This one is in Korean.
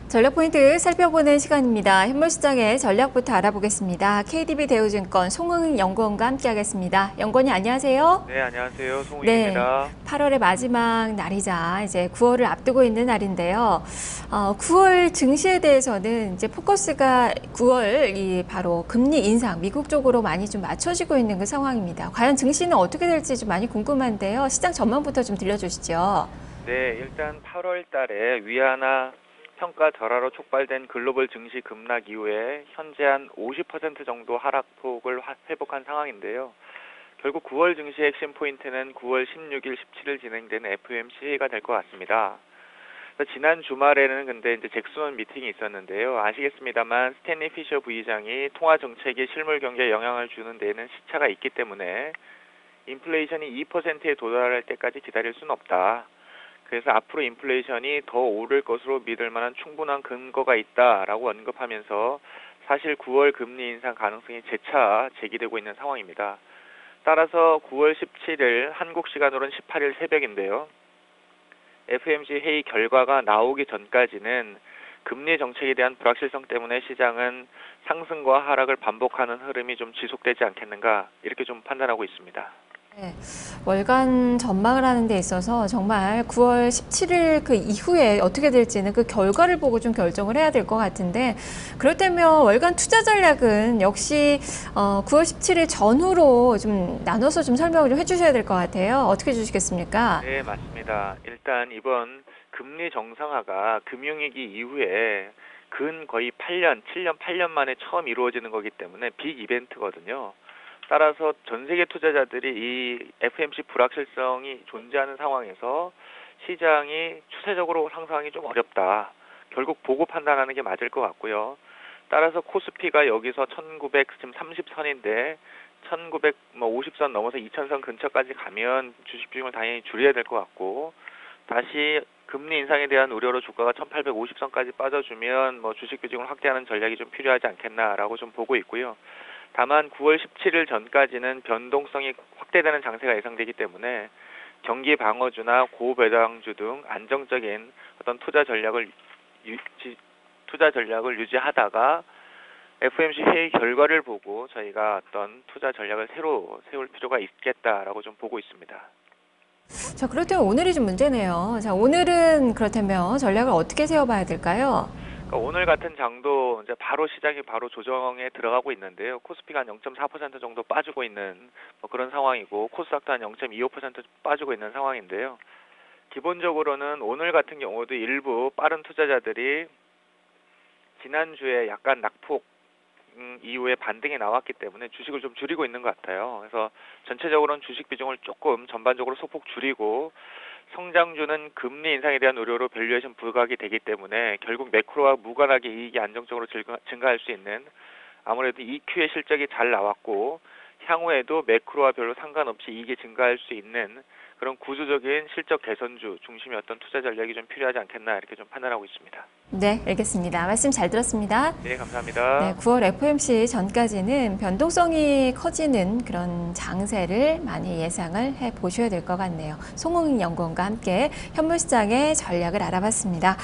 전략 포인트 살펴보는 시간입니다. 현물시장의 전략부터 알아보겠습니다. KDB 대우증권 송흥 연구원과 함께하겠습니다. 연구원님 안녕하세요. 네, 안녕하세요. 네, 송우익입니다. 8월의 마지막 날이자 이제 9월을 앞두고 있는 날인데요. 9월 증시에 대해서는 이제 포커스가 9월 바로 금리 인상 미국 쪽으로 많이 좀 맞춰지고 있는 그 상황입니다. 과연 증시는 어떻게 될지 좀 많이 궁금한데요. 시장 전망부터 좀 들려주시죠. 네, 일단 8월 달에 위안화 평가 절하로 촉발된 글로벌 증시 급락 이후에 현재 한 50% 정도 하락폭을 회복한 상황인데요. 결국 9월 증시의 핵심 포인트는 9월 16일, 17일 진행되는 FOMC가 될 것 같습니다. 지난 주말에는 근데 이제 잭슨 미팅이 있었는데요. 아시겠습니다만 스탠리 피셔 부의장이 통화 정책이 실물 경기에 영향을 주는 데에는 시차가 있기 때문에 인플레이션이 2%에 도달할 때까지 기다릴 수는 없다. 그래서 앞으로 인플레이션이 더 오를 것으로 믿을 만한 충분한 근거가 있다라고 언급하면서 사실 9월 금리 인상 가능성이 재차 제기되고 있는 상황입니다. 따라서 9월 17일 한국 시간으로는 18일 새벽인데요. FOMC 회의 결과가 나오기 전까지는 금리 정책에 대한 불확실성 때문에 시장은 상승과 하락을 반복하는 흐름이 좀 지속되지 않겠는가 이렇게 좀 판단하고 있습니다. 네, 월간 전망을 하는 데 있어서 정말 9월 17일 그 이후에 어떻게 될지는 그 결과를 보고 좀 결정을 해야 될 것 같은데 그렇다면 월간 투자 전략은 역시 9월 17일 전후로 좀 나눠서 좀 설명을 좀 해주셔야 될 것 같아요. 어떻게 해주시겠습니까? 네, 맞습니다. 일단 이번 금리 정상화가 금융위기 이후에 근 거의 8년, 7년, 8년 만에 처음 이루어지는 거기 때문에 빅 이벤트거든요. 따라서 전 세계 투자자들이 이 FOMC 불확실성이 존재하는 상황에서 시장이 추세적으로 상승하기 좀 어렵다. 결국 보고 판단하는 게 맞을 것 같고요. 따라서 코스피가 여기서 1930선인데 1950선 넘어서 2000선 근처까지 가면 주식 비중을 당연히 줄여야 될 것 같고 다시 금리 인상에 대한 우려로 주가가 1850선까지 빠져주면 주식 비중을 확대하는 전략이 좀 필요하지 않겠나라고 좀 보고 있고요. 다만 9월 17일 전까지는 변동성이 확대되는 장세가 예상되기 때문에 경기 방어주나 고배당주 등 안정적인 어떤 투자 전략을 유지하다가 FOMC 회의 결과를 보고 저희가 어떤 투자 전략을 새로 세울 필요가 있겠다라고 좀 보고 있습니다. 자, 그렇다면 오늘이 좀 문제네요. 자, 오늘은 그렇다면 전략을 어떻게 세워봐야 될까요? 그러니까 오늘 같은 장도 이제 시장이 바로 조정에 들어가고 있는데요. 코스피가 한 0.4% 정도 빠지고 있는 그런 상황이고 코스닥도 한 0.25% 빠지고 있는 상황인데요. 기본적으로는 오늘 같은 경우도 일부 빠른 투자자들이 지난주에 약간 낙폭 이후에 반등이 나왔기 때문에 주식을 좀 줄이고 있는 것 같아요. 그래서 전체적으로는 주식 비중을 조금 전반적으로 소폭 줄이고 성장주는 금리 인상에 대한 우려로 밸류에이션 부각이 되기 때문에 결국 매크로와 무관하게 이익이 안정적으로 증가할 수 있는 아무래도 EQ의 실적이 잘 나왔고 향후에도 매크로와 별로 상관없이 이익이 증가할 수 있는 그런 구조적인 실적 개선주 중심의 어떤 투자 전략이 좀 필요하지 않겠나 이렇게 좀 판단하고 있습니다. 네, 알겠습니다. 말씀 잘 들었습니다. 네, 감사합니다. 네, 9월 FOMC 전까지는 변동성이 커지는 그런 장세를 많이 예상을 해 보셔야 될 것 같네요. 송홍익 연구원과 함께 현물시장의 전략을 알아봤습니다.